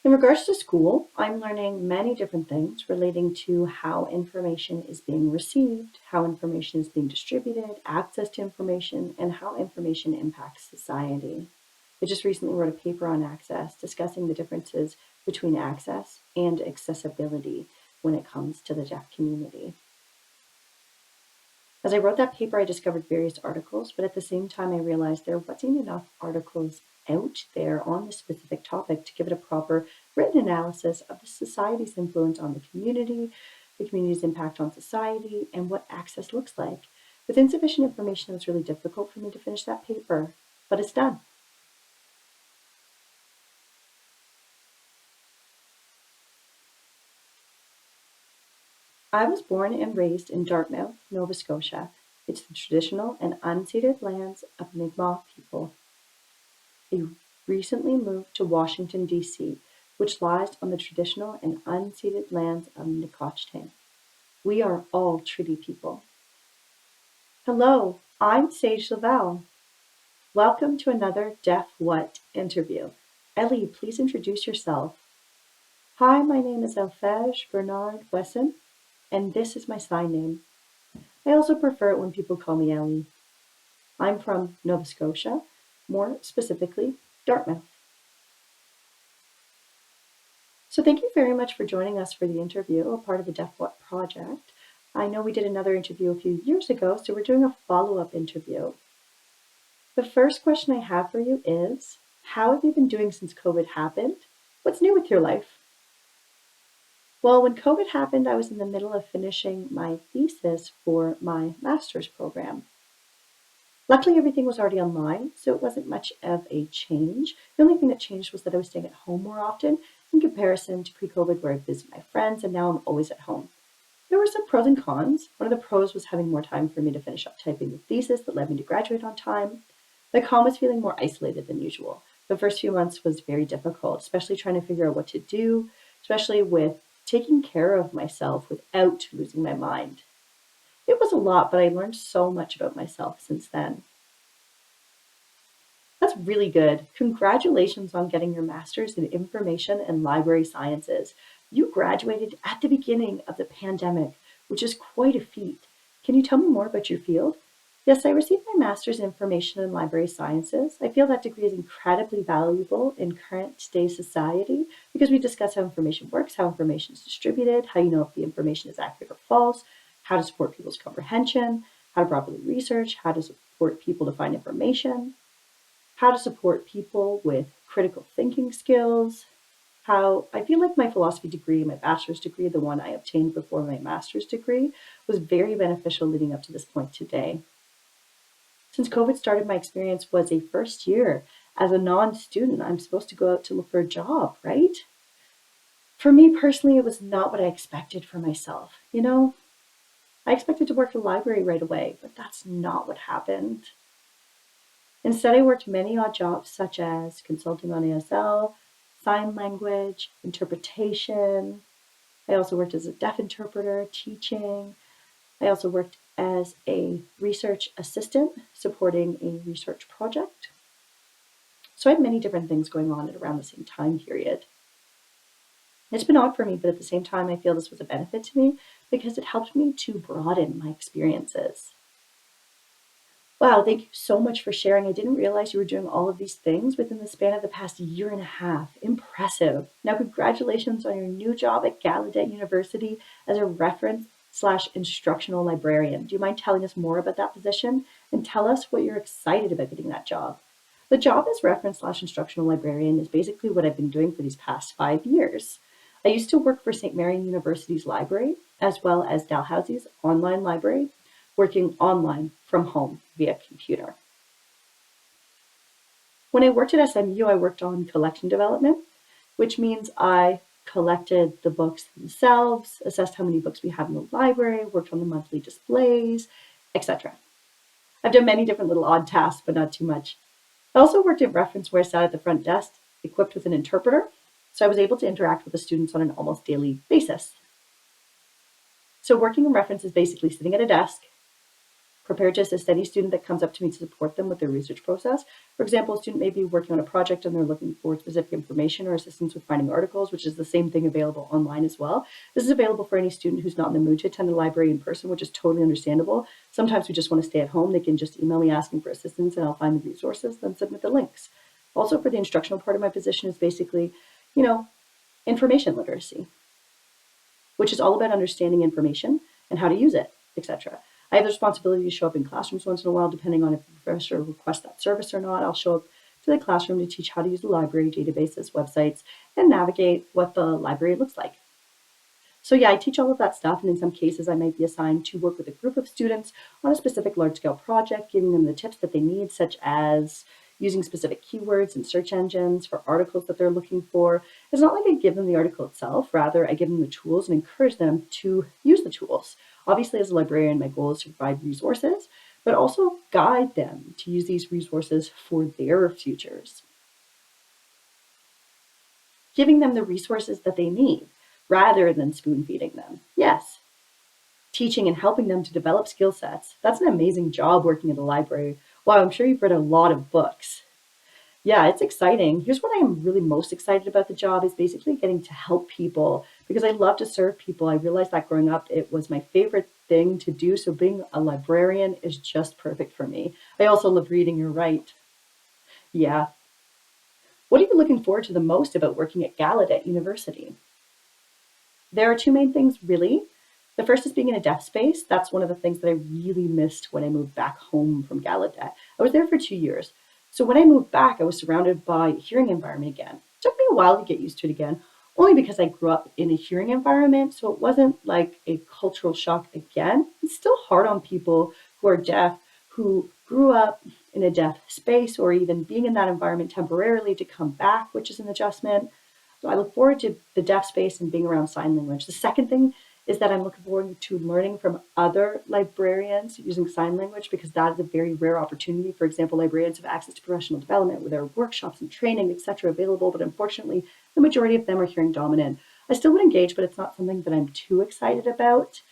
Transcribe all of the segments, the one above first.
In regards to school, I'm learning many different things relating to how information is being received, how information is being distributed, access to information, and how information impacts society. I just recently wrote a paper on access, discussing the differences between access and accessibility when it comes to the deaf community. As I wrote that paper, I discovered various articles, but at the same time, I realized there wasn't enough articles out there on this specific topic to give it a proper written analysis of the society's influence on the community's impact on society, and what access looks like. With insufficient information, it was really difficult for me to finish that paper, but it's done. I was born and raised in Dartmouth, Nova Scotia. It's the traditional and unceded lands of Mi'kmaq people. I recently moved to Washington, D.C., which lies on the traditional and unceded lands of Nacotchtank. We are all treaty people. Hello, I'm Sage Lavelle. Welcome to another Deaf What interview. Ellie, please introduce yourself. Hi, my name is Ellie Bernard-Wesson, and this is my sign name. I also prefer it when people call me Ellie. I'm from Nova Scotia, more specifically, Dartmouth. So thank you very much for joining us for the interview, a part of the Deaf What project. I know we did another interview a few years ago, so we're doing a follow-up interview. The first question I have for you is, how have you been doing since COVID happened? What's new with your life? Well, when COVID happened, I was in the middle of finishing my thesis for my master's program. Luckily, everything was already online, so it wasn't much of a change. The only thing that changed was that I was staying at home more often in comparison to pre-COVID, where I visit my friends, and now I'm always at home. There were some pros and cons. One of the pros was having more time for me to finish up typing the thesis that led me to graduate on time. The con was feeling more isolated than usual. The first few months was very difficult, especially trying to figure out what to do, especially with taking care of myself without losing my mind. It was a lot, but I learned so much about myself since then. That's really good. Congratulations on getting your master's in information and library sciences. You graduated at the beginning of the pandemic, which is quite a feat. Can you tell me more about your field? Yes, I received my master's in information and library sciences. I feel that degree is incredibly valuable in current day society because we discuss how information works, how information is distributed, how you know if the information is accurate or false, how to support people's comprehension, how to properly research, how to support people to find information, how to support people with critical thinking skills, how I feel like my philosophy degree, my bachelor's degree, the one I obtained before my master's degree, was very beneficial leading up to this point today. Since COVID started, my experience was a first year. As a non-student, I'm supposed to go out to look for a job, right? For me personally, it was not what I expected for myself. I expected to work in a library right away, but that's not what happened. Instead, I worked many odd jobs such as consulting on ASL, sign language, interpretation. I also worked as a deaf interpreter, teaching. I also worked as a research assistant supporting a research project. So I had many different things going on at around the same time period. It's been odd for me, but at the same time, I feel this was a benefit to me because it helped me to broaden my experiences. Wow, thank you so much for sharing. I didn't realize you were doing all of these things within the span of the past year and a half. Impressive. Now, congratulations on your new job at Gallaudet University as a reference/instructional librarian. Do you mind telling us more about that position and tell us what you're excited about getting that job? The job as reference/instructional librarian is basically what I've been doing for these past 5 years. I used to work for St. Marian University's library, as well as Dalhousie's online library, working online from home via computer. When I worked at SMU, I worked on collection development, which means I collected the books themselves, assessed how many books we had in the library, worked on the monthly displays, etc. I've done many different little odd tasks, but not too much. I also worked at Reference where I sat at the front desk, equipped with an interpreter, so I was able to interact with the students on an almost daily basis. So working in Reference is basically sitting at a desk, prepared to assist any student that comes up to me to support them with their research process. For example, a student may be working on a project and they're looking for specific information or assistance with finding articles, which is the same thing available online as well. This is available for any student who's not in the mood to attend the library in person, which is totally understandable. Sometimes we just want to stay at home. They can just email me asking for assistance and I'll find the resources, then submit the links. Also, for the instructional part of my position is basically, information literacy, which is all about understanding information and how to use it, etc. I have the responsibility to show up in classrooms once in a while, depending on if the professor requests that service or not. I'll show up to the classroom to teach how to use the library, databases, websites, and navigate what the library looks like. So yeah, I teach all of that stuff, and in some cases I might be assigned to work with a group of students on a specific large-scale project, giving them the tips that they need, such as using specific keywords and search engines for articles that they're looking for. It's not like I give them the article itself, rather I give them the tools and encourage them to use the tools. Obviously, as a librarian, my goal is to provide resources, but also guide them to use these resources for their futures. Giving them the resources that they need, rather than spoon-feeding them. Yes, teaching and helping them to develop skill sets. That's an amazing job working at a library. Wow, I'm sure you've read a lot of books. Yeah, it's exciting. Here's what I am really most excited about the job is basically getting to help people because I love to serve people. I realized that growing up, it was my favorite thing to do. So being a librarian is just perfect for me. I also love reading, you're right. Yeah. What are you looking forward to the most about working at Gallaudet University? There are two main things, really. The first is being in a deaf space. That's one of the things that I really missed when I moved back home from Gallaudet. I was there for 2 years. So when I moved back, I was surrounded by a hearing environment again. It took me a while to get used to it again, only because I grew up in a hearing environment. So it wasn't like a cultural shock again. It's still hard on people who are deaf, who grew up in a deaf space or even being in that environment temporarily to come back, which is an adjustment. So I look forward to the deaf space and being around sign language. The second thing is that I'm looking forward to learning from other librarians using sign language because that is a very rare opportunity. For example, librarians have access to professional development where there are workshops and training, etc. available, but unfortunately, the majority of them are hearing dominant. I still would engage, but it's not something that I'm too excited about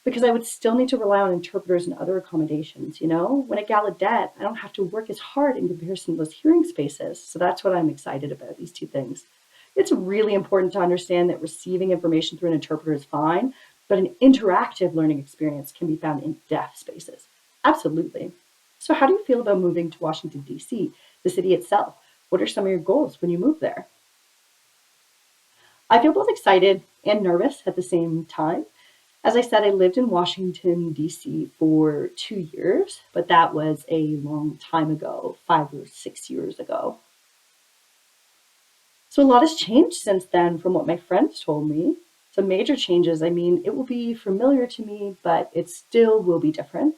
because I would still need to rely on interpreters and other accommodations, When at Gallaudet, I don't have to work as hard in comparison to those hearing spaces. So that's what I'm excited about, these two things. It's really important to understand that receiving information through an interpreter is fine, but an interactive learning experience can be found in deaf spaces. Absolutely. So how do you feel about moving to Washington, D.C., the city itself? What are some of your goals when you move there? I feel both excited and nervous at the same time. As I said, I lived in Washington, D.C. for 2 years, but that was a long time ago, 5 or 6 years ago. So a lot has changed since then from what my friends told me. Some major changes. I mean, it will be familiar to me, but it still will be different.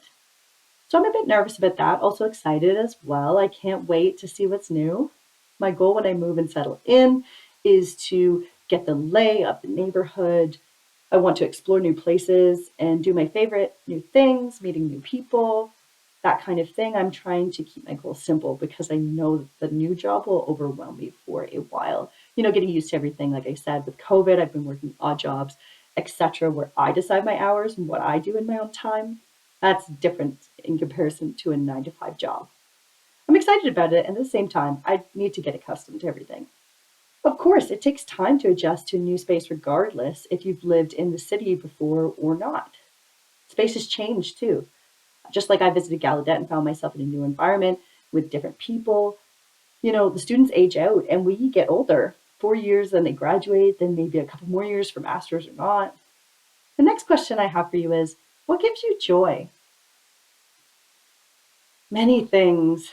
So I'm a bit nervous about that, also excited as well. I can't wait to see what's new. My goal when I move and settle in is to get the lay of the neighborhood. I want to explore new places and do my favorite new things, meeting new people, that kind of thing. I'm trying to keep my goals simple because I know that the new job will overwhelm me for a while. Getting used to everything. Like I said, with COVID, I've been working odd jobs, etc., where I decide my hours and what I do in my own time. That's different in comparison to a 9-to-5 job. I'm excited about it, and at the same time, I need to get accustomed to everything. Of course, it takes time to adjust to a new space regardless if you've lived in the city before or not. Spaces change too. Just like I visited Gallaudet and found myself in a new environment with different people. The students age out and we get older. 4 years, then they graduate, then maybe a couple more years for masters or not. The next question I have for you is, what gives you joy? Many things.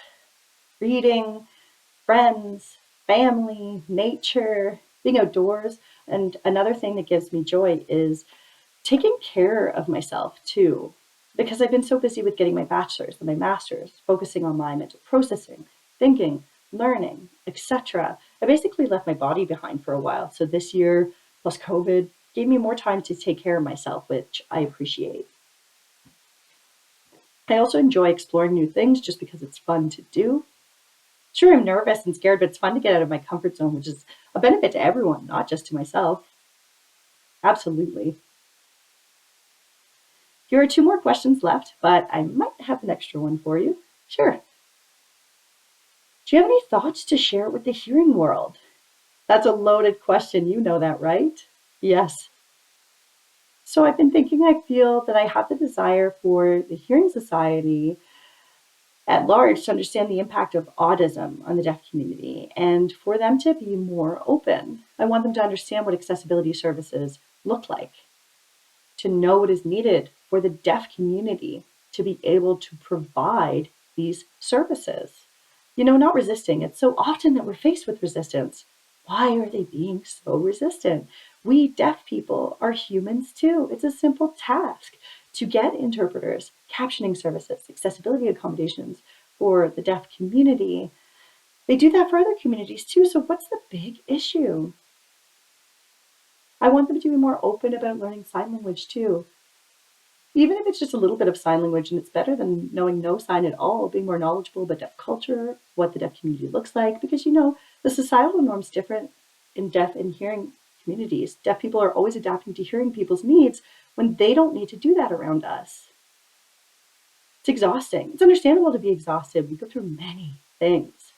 Reading, friends, family, nature, being outdoors. And another thing that gives me joy is taking care of myself too. Because I've been so busy with getting my bachelor's and my master's, focusing on my mental processing, thinking, learning, etc. I basically left my body behind for a while. So this year, plus COVID, gave me more time to take care of myself, which I appreciate. I also enjoy exploring new things just because it's fun to do. Sure, I'm nervous and scared, but it's fun to get out of my comfort zone, which is a benefit to everyone, not just to myself. Absolutely. Here are two more questions left, but I might have an extra one for you. Sure. Do you have any thoughts to share with the hearing world? That's a loaded question. You know that, right? Yes. So I've been thinking, I feel that I have the desire for the Hearing Society at large to understand the impact of autism on the deaf community and for them to be more open. I want them to understand what accessibility services look like, to know what is needed for the deaf community to be able to provide these services. Not resisting. It's so often that we're faced with resistance. Why are they being so resistant? We deaf people are humans too. It's a simple task to get interpreters, captioning services, accessibility accommodations for the deaf community. They do that for other communities too. So what's the big issue? I want them to be more open about learning sign language too. Even if it's just a little bit of sign language, and it's better than knowing no sign at all, being more knowledgeable about deaf culture, what the deaf community looks like, because the societal norm's different in deaf and hearing communities. Deaf people are always adapting to hearing people's needs when they don't need to do that around us. It's exhausting. It's understandable to be exhausted. We go through many things.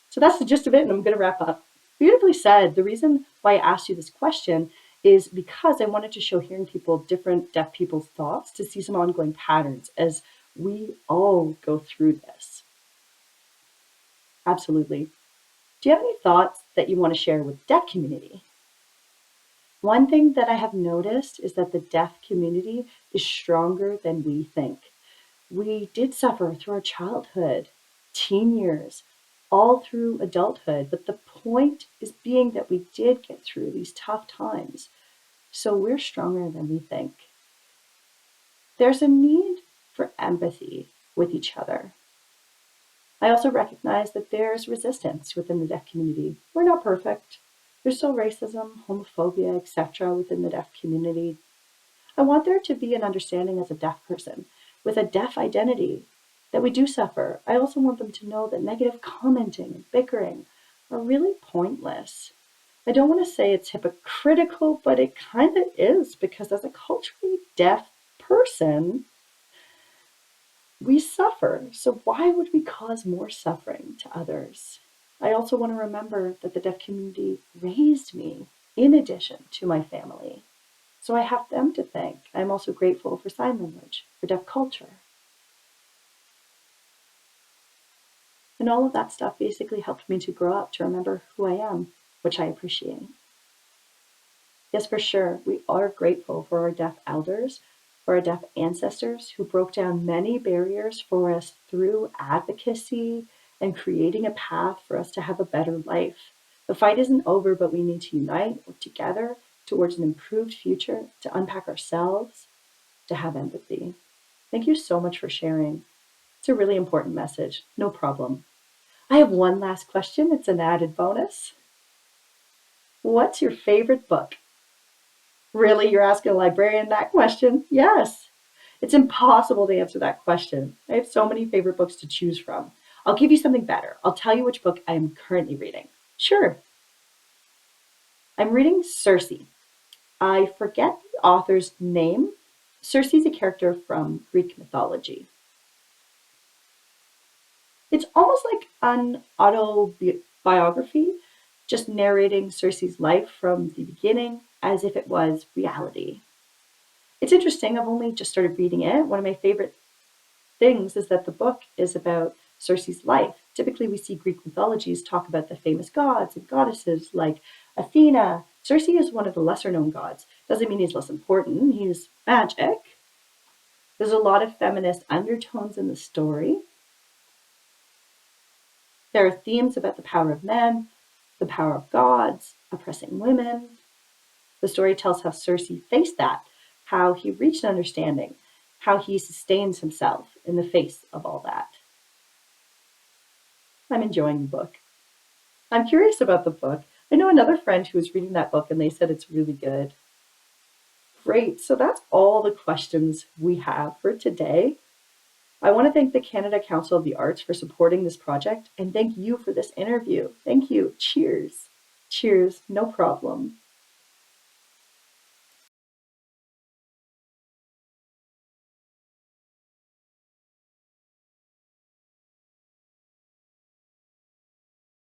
So that's the gist of it, and I'm going to wrap up. Beautifully said. The reason why I asked you this question is because I wanted to show hearing people different deaf people's thoughts to see some ongoing patterns as we all go through this. Absolutely. Do you have any thoughts that you want to share with the deaf community? One thing that I have noticed is that the deaf community is stronger than we think. We did suffer through our childhood, teen years, all through adulthood, but the point is being that we did get through these tough times. So we're stronger than we think. There's a need for empathy with each other. I also recognize that there's resistance within the deaf community. We're not perfect. There's still racism, homophobia, etc. within the deaf community. I want there to be an understanding as a deaf person with a deaf identity that we do suffer. I also want them to know that negative commenting and bickering are really pointless. I don't want to say it's hypocritical, but it kind of is, because as a culturally deaf person, we suffer. So why would we cause more suffering to others? I also want to remember that the deaf community raised me in addition to my family. So I have them to thank. I'm also grateful for sign language, for deaf culture. And all of that stuff basically helped me to grow up, to remember who I am, which I appreciate. Yes, for sure, we are grateful for our deaf elders, for our deaf ancestors who broke down many barriers for us through advocacy and creating a path for us to have a better life. The fight isn't over, but we need to unite, work together towards an improved future, to unpack ourselves, to have empathy. Thank you so much for sharing. It's a really important message. No problem. I have one last question. It's an added bonus. What's your favorite book? Really, you're asking a librarian that question? Yes. It's impossible to answer that question. I have so many favorite books to choose from. I'll give you something better. I'll tell you which book I'm currently reading. Sure. I'm reading Circe. I forget the author's name. Circe is a character from Greek mythology. It's almost like an autobiography, just narrating Circe's life from the beginning as if it was reality. It's interesting. I've only just started reading it. One of my favorite things is that the book is about Circe's life. Typically, we see Greek mythologies talk about the famous gods and goddesses like Athena. Circe is one of the lesser known gods. Doesn't mean he's less important. He's magic. There's a lot of feminist undertones in the story. There are themes about the power of men, the power of gods, oppressing women. The story tells how Circe faced that, how he reached an understanding, how he sustains himself in the face of all that. I'm enjoying the book. I'm curious about the book. I know another friend who was reading that book and they said it's really good. Great, so that's all the questions we have for today. I want to thank the Canada Council of the Arts for supporting this project, and thank you for this interview. Thank you. Cheers. Cheers. No problem.